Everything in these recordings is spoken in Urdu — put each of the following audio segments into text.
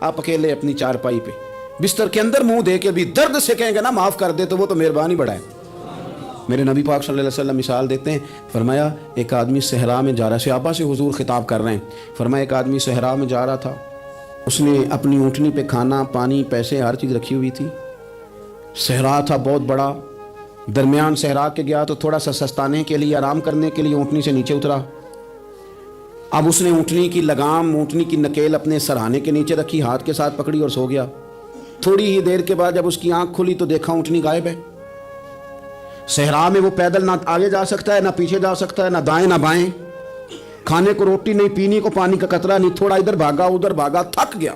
آپ اکیلے اپنی چارپائی پہ بستر کے اندر منہ دے کے بھی درد سے کہیں گے نا معاف کر دے تو وہ تو مہربانی بڑھائے۔ میرے نبی پاک صلی اللہ علیہ وسلم مثال دیتے ہیں، فرمایا ایک آدمی صحرا میں جا رہا، صحابہ سے حضور خطاب کر رہے ہیں، فرمایا ایک آدمی صحرا میں جا رہا تھا، اس نے اپنی اونٹنی پہ کھانا پانی پیسے ہر چیز رکھی ہوئی تھی، صحرا تھا بہت بڑا، درمیان صحرا کے گیا تو تھوڑا سا سستانے کے لیے آرام کرنے کے لیے اونٹنی سے نیچے اترا۔ اب اس نے اونٹنی کی لگام اونٹنی کی نکیل اپنے سرہانے کے نیچے رکھی، ہاتھ کے ساتھ پکڑی اور سو گیا۔ تھوڑی ہی دیر کے بعد جب اس کی آنکھ کھلی تو دیکھا اونٹنی غائب ہے۔ صحرا میں وہ پیدل نہ آگے جا سکتا ہے نہ پیچھے جا سکتا ہے، نہ دائیں نہ بائیں، کھانے کو روٹی نہیں، پینے کو پانی کا قطرہ نہیں، تھوڑا ادھر بھاگا ادھر بھاگا، تھک گیا۔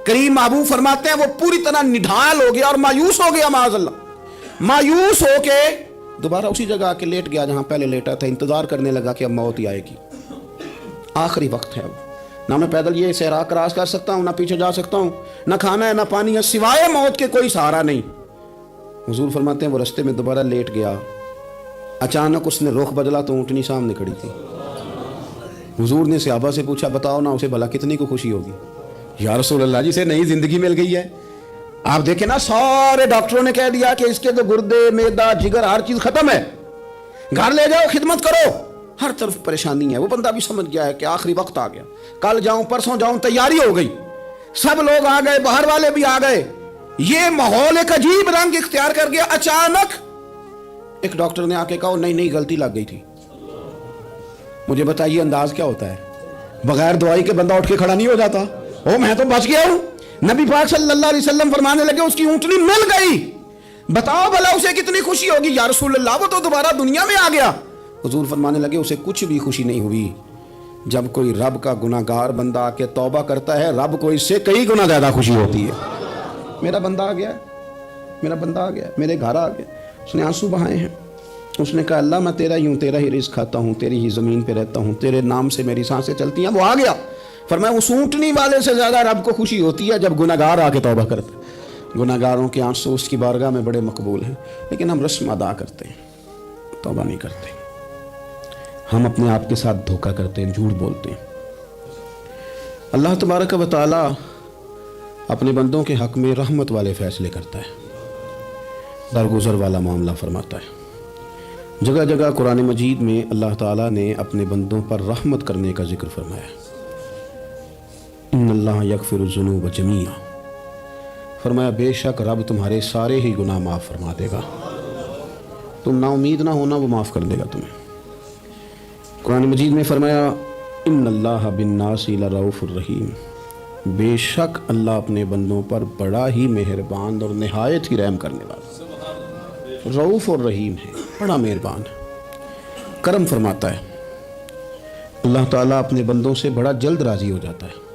کریم محبوب فرماتے ہیں وہ پوری طرح نڈھال ہو گیا اور مایوس ہو گیا، معاذ اللہ، مایوس ہو کے دوبارہ اسی جگہ آ کے لیٹ گیا جہاں پہلے لیٹا تھا، انتظار کرنے لگا کہ اب موت ہی آئے گی، آخری وقت ہے، اب نہ میں پیدل یہ صحرا کراس کر سکتا ہوں، نہ پیچھے جا سکتا ہوں، نہ کھانا ہے نہ پانی ہے، سوائے موت کے کوئی سہارا نہیں۔ حضور فرماتے ہیں وہ رستے میں دوبارہ لیٹ گیا، اچانک اس نے رخ بدلا تو اونٹنی سامنے کھڑی تھی۔ حضور نے صحابہ سے پوچھا بتاؤ نا اسے بھلا کتنی کو خوشی ہوگی؟ یا رسول اللہ جی سے نئی زندگی مل گئی ہے۔ آپ دیکھیں نا سارے ڈاکٹروں نے کہہ دیا کہ اس کے تو گردے معدہ جگر ہر چیز ختم ہے، گھر لے جاؤ خدمت کرو، ہر طرف پریشانی ہے۔ وہ بندہ بھی سمجھ گیا ہے کہ آخری وقت آ گیا، کل جاؤں پرسوں جاؤں، تیاری ہو گئی، سب لوگ آ گئے، باہر والے بھی آ گئے، یہ ماحول ایک عجیب رنگ اختیار کر گیا۔ اچانک ایک ڈاکٹر نے آ کے کہا نہیں غلطی لگ گئی تھی۔ مجھے بتائیے انداز کیا ہوتا ہے؟ بغیر دوائی کے بندہ اٹھ کے کھڑا نہیں ہو جاتا، او میں تو بچ گیا ہوں۔ نبی پاک صلی اللہ علیہ وسلم فرمانے لگے اس کی اونٹنی مل گئی، بتاؤ بھلا اسے کتنی خوشی ہوگی؟ یا رسول اللہ وہ تو دوبارہ دنیا میں آ گیا۔ حضور فرمانے لگے اسے کچھ بھی خوشی نہیں ہوئی۔ جب کوئی رب کا گناہگار بندہ آ کے توبہ کرتا ہے، رب کو اس سے کئی گنا زیادہ خوشی ہوتی ہے۔ میرا بندہ آ گیا، میرا بندہ آ گیا، میرے گھر آ گیا، اس نے آنسو بہائے ہیں، اس نے کہا اللہ میں تیرا ہی ہوں، تیرا ہی رزق کھاتا ہوں، تیری ہی زمین پہ رہتا ہوں، تیرے نام سے میری سانسیں چلتی ہیں۔ وہ آ گیا، فرمایا اس اونٹنی والے سے زیادہ رب کو خوشی ہوتی ہے جب گناہگار آ کے توبہ کرتا ہے۔ گناہگاروں کے آنسو اس کی بارگاہ میں بڑے مقبول ہیں، لیکن ہم رسم ادا کرتے ہیں، توبہ نہیں کرتے، ہم اپنے آپ کے ساتھ دھوکہ کرتے ہیں، جھوٹ بولتے ہیں۔ اللہ تبارک و تعالی اپنے بندوں کے حق میں رحمت والے فیصلے کرتا ہے، درگزر والا معاملہ فرماتا ہے۔ جگہ جگہ قرآن مجید میں اللہ تعالیٰ نے اپنے بندوں پر رحمت کرنے کا ذکر فرمایا۔ ان اللہ یغفر الذنوب جمیعا، فرمایا بے شک رب تمہارے سارے ہی گناہ معاف فرما دے گا، تم نا امید نہ ہونا، وہ معاف کر دے گا تمہیں۔ قرآن مجید میں فرمایا ان اللہ بالناس لرؤوف الرحیم، بے شک اللہ اپنے بندوں پر بڑا ہی مہربان اور نہایت ہی رحم کرنے والا، رؤوف اور رحیم ہے، بڑا مہربان ہے، کرم فرماتا ہے۔ اللہ تعالیٰ اپنے بندوں سے بڑا جلد راضی ہو جاتا ہے۔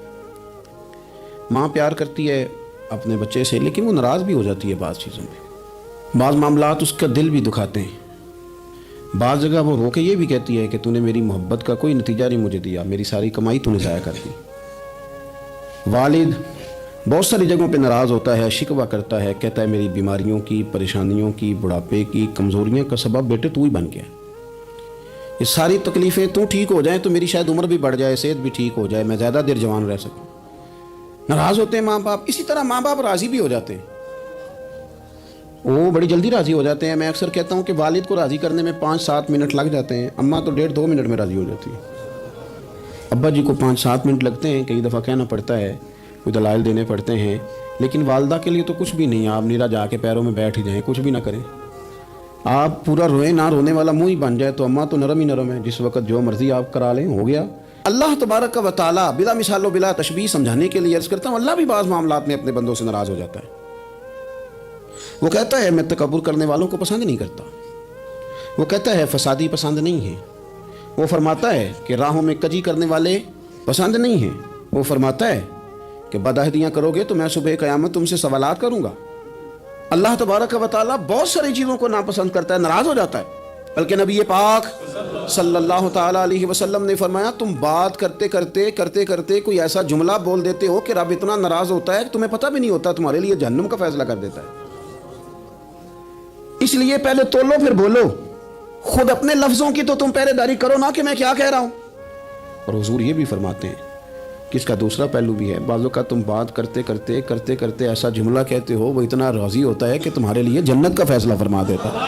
ماں پیار کرتی ہے اپنے بچے سے، لیکن وہ ناراض بھی ہو جاتی ہے بعض چیزوں میں، بعض معاملات اس کا دل بھی دکھاتے ہیں، بعض جگہ وہ رو کے یہ بھی کہتی ہے کہ تو نے میری محبت کا کوئی نتیجہ نہیں مجھے دیا، میری ساری کمائی تو نے ضائع کر دی۔ والد بہت ساری جگہوں پہ ناراض ہوتا ہے، شکوہ کرتا ہے، کہتا ہے میری بیماریوں کی، پریشانیوں کی، بڑھاپے کی، کمزوریوں کا سبب بیٹے تو ہی بن گیا، یہ ساری تکلیفیں تو ٹھیک ہو جائیں تو میری شاید عمر بھی بڑھ جائے، صحت بھی ٹھیک ہو جائے، میں زیادہ دیر جوان رہ سکوں۔ ناراض ہوتے ہیں ماں باپ، اسی طرح ماں باپ راضی بھی ہو جاتے ہیں، وہ بڑی جلدی راضی ہو جاتے ہیں۔ میں اکثر کہتا ہوں کہ والد کو راضی کرنے میں 5-7 منٹ لگ جاتے ہیں، اماں تو 1.5-2 منٹ میں راضی ہو جاتی ہے، ابا جی کو 5-7 منٹ لگتے ہیں، کئی دفعہ کہنا پڑتا ہے، کوئی دلائل دینے پڑتے ہیں، لیکن والدہ کے لیے تو کچھ بھی نہیں، آپ نیرا جا کے پیروں میں بیٹھ ہی جائیں، کچھ بھی نہ کریں، آپ پورا روئیں نہ رونے والا منہ ہی بن جائے تو اماں تو نرم ہی نرم ہے، جس وقت جو مرضی آپ کرا لیں ہو گیا۔ اللہ تبارک و تعالیٰ بلا مثال و بلا تشبیہ سمجھانے کے لیے عرض کرتا ہوں، اللہ بھی بعض معاملات میں اپنے بندوں سے ناراض ہو جاتا ہے۔ وہ کہتا ہے میں تکبر کرنے والوں کو پسند نہیں کرتا، وہ کہتا ہے فسادی پسند نہیں ہے، وہ فرماتا ہے کہ راہوں میں کجی کرنے والے پسند نہیں ہیں، وہ فرماتا ہے کہ بدعہدیاں کرو گے تو میں صبح قیامت تم سے سوالات کروں گا۔ اللہ تبارک و تعالیٰ بہت ساری چیزوں کو ناپسند کرتا ہے، ناراض ہو جاتا ہے، بلکہ نبی پاک صلی اللہ تعالیٰ علیہ وسلم نے فرمایا تم بات کرتے کرتے کوئی ایسا جملہ بول دیتے ہو کہ رب اتنا ناراض ہوتا ہے کہ تمہیں پتہ بھی نہیں ہوتا، تمہارے لیے جہنم کا فیصلہ کر دیتا ہے۔ اس لیے پہلے تولو پھر بولو، خود اپنے لفظوں کی تو تم پہرے داری کرو نا کہ میں کیا کہہ رہا ہوں۔ اور حضور یہ بھی فرماتے ہیں کہ اس کا دوسرا پہلو بھی ہے. بعض اوقات تم بات کرتے کرتے ایسا جملہ کہتے ہو وہ اتنا راضی ہوتا ہے کہ تمہارے لیے جنت کا فیصلہ فرما دیتا ہے.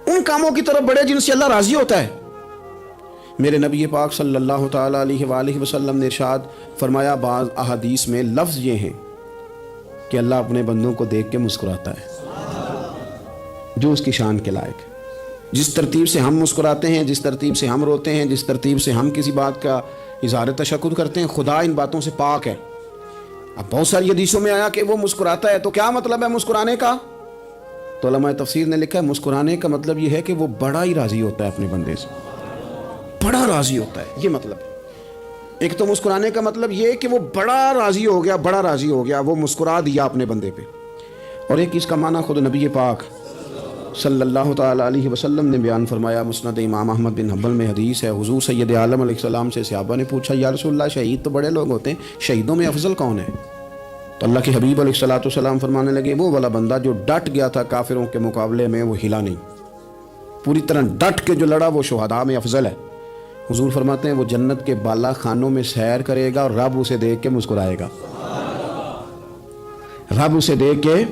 ان کاموں کی طرف بڑے جن سے اللہ راضی ہوتا ہے. میرے نبی پاک صلی اللہ تعالی علیہ وآلہ وسلم نے ارشاد فرمایا, بعض احادیث میں لفظ یہ ہیں کہ اللہ اپنے بندوں کو دیکھ کے مسکراتا ہے جو اس کی شان کے لائق ہے. جس ترتیب سے ہم مسکراتے ہیں, جس ترتیب سے ہم روتے ہیں, جس ترتیب سے ہم کسی بات کا اظہار تشکر کرتے ہیں, خدا ان باتوں سے پاک ہے. اب بہت ساری حدیثوں میں آیا کہ وہ مسکراتا ہے, تو کیا مطلب ہے مسکرانے کا؟ تو علماء تفسیر نے لکھا ہے مسکرانے کا مطلب یہ ہے کہ وہ بڑا ہی راضی ہوتا ہے اپنے بندے سے, بڑا راضی ہوتا ہے, یہ مطلب ہے. ایک تو مسکرانے کا مطلب یہ کہ وہ بڑا راضی ہو گیا, وہ مسکرا دیا اپنے بندے پہ. اور ایک اس کا معنی خود نبی پاک صلی اللہ تعالی علیہ وسلم نے بیان فرمایا. مسند امام احمد بن حنبل میں حدیث ہے, حضور سید عالم علیہ السلام سے صحابہ نے پوچھا, یا رسول اللہ شہید تو بڑے لوگ ہوتے ہیں, شہیدوں میں افضل کون ہے؟ تو اللہ کے حبیب علیہ السلام فرمانے لگے, وہ والا بندہ جو ڈٹ گیا تھا کافروں کے مقابلے میں, وہ ہلا نہیں, پوری طرح ڈٹ کے جو لڑا, وہ شہداء میں افضل ہے. حضور فرماتے ہیں وہ جنت کے بالا خانوں میں سیر کرے گا اور رب اسے دیکھ کے مسکرائے گا. رب اسے دیکھ کے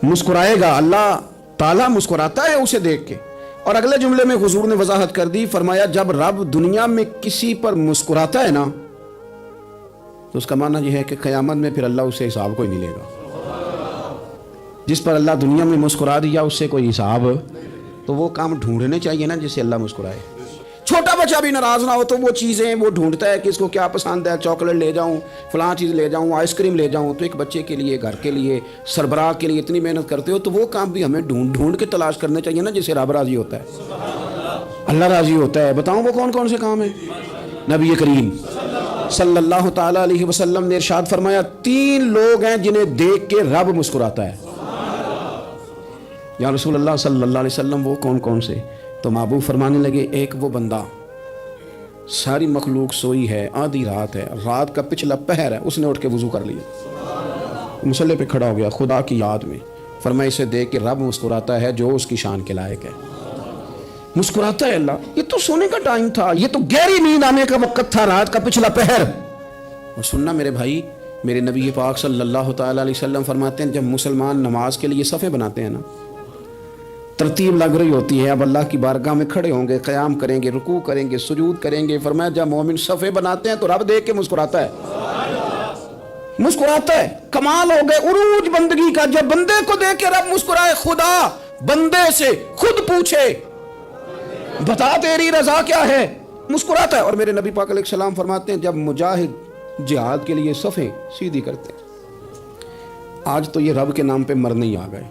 مسکرائے گا, اللہ تعالیٰ مسکراتا ہے اسے دیکھ کے. اور اگلے جملے میں حضور نے وضاحت کر دی, فرمایا جب رب دنیا میں کسی پر مسکراتا ہے نا, تو اس کا معنی یہ ہے کہ قیامت میں پھر اللہ اسے حساب کوئی نہیں لے گا. جس پر اللہ دنیا میں مسکرا دیا اس سے کوئی حساب, تو وہ کام ڈھونڈنے چاہیے نا جس سے اللہ مسکرائے. چھوٹا بچہ بھی ناراض نہ ہو تو وہ چیزیں وہ ڈھونڈتا ہے کہ اس کو کیا پسند ہے, چاکلیٹ لے جاؤں, فلاں چیز لے جاؤں, آئس کریم لے جاؤں. تو ایک بچے کے لیے, گھر کے لیے, سربراہ کے لیے اتنی محنت کرتے ہو, تو وہ کام بھی ہمیں ڈھونڈ کے تلاش کرنے چاہیے نا جس سے رب راضی ہوتا ہے, اللہ راضی ہوتا ہے. بتاؤں وہ کون کون سے کام ہیں؟ نبی کریم صلی اللہ تعالی علیہ وسلم نے ارشاد فرمایا, 3 لوگ ہیں جنہیں دیکھ کے رب مسکراتا ہے. یا رسول اللہ صلی اللہ علیہ وسلم وہ کون کون سے؟ تو محبوب فرمانے لگے, ایک وہ بندہ ساری مخلوق سوئی ہے, آدھی رات ہے, رات کا پچھلا پہر ہے, اس نے اٹھ کے وضو کر لیا, مصلی پہ کھڑا ہو گیا خدا کی یاد میں. فرمایا اسے دیکھ کے رب مسکراتا ہے جو اس کی شان کے لائق ہے. مسکراتا ہے اللہ. یہ تو سونے کا ٹائم تھا, یہ تو گہری نیند آنے کا وقت تھا, رات کا پچھلا پہر. اور سننا میرے بھائی, میرے نبی پاک صلی اللہ تعالی علیہ وسلم فرماتے ہیں جب مسلمان نماز کے لیے صفیں بناتے ہیں نا, ترتیب لگ رہی ہوتی ہے, اب اللہ کی بارگاہ میں کھڑے ہوں گے, قیام کریں گے, رکوع کریں گے, سجود کریں گے. فرمایا جب مومن صفیں بناتے ہیں تو رب دیکھ کے مسکراتا ہے, مسکراتا ہے. کمال ہو گئے عروج بندگی کا, جب بندے کو دیکھ کے رب مسکرائے. خدا بندے سے خود پوچھے بتا تیری رضا کیا ہے, مسکراتا ہے. اور میرے نبی پاک علیہ السلام فرماتے ہیں جب مجاہد جہاد کے لیے صفیں سیدھی کرتے ہیں, آج تو یہ رب کے نام پہ مرنے ہی آ گئے,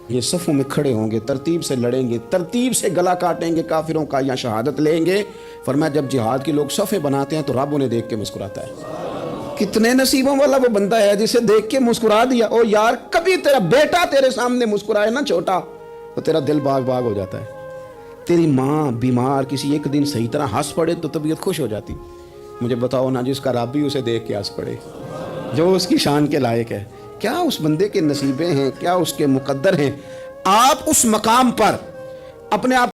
یہ صفوں میں کھڑے ہوں گے, ترتیب سے لڑیں گے, ترتیب سے گلا کاٹیں گے کافروں کا یا شہادت لیں گے. فرمایا جب جہاد کے لوگ صفیں بناتے ہیں تو رب انہیں دیکھ کے مسکراتا ہے. کتنے نصیبوں والا وہ بندہ ہے جسے دیکھ کے مسکرا دیا. او یار, کبھی تیرا بیٹا تیرے سامنے مسکرائے نا چھوٹا, تو تیرا دل باغ باغ ہو جاتا ہے. تیری ماں بیمار کسی ایک دن صحیح طرح ہنس پڑے تو طبیعت خوش ہو جاتی. مجھے بتاؤ نا جس کا رب بھی اسے دیکھ کے ہنس پڑے جو اس کی شان کے لائق ہے, کیا اس بندے کے نصیبیں ہیں, کیا اس کے مقدر ہیں. آپ اس مقام پر اپنے آپ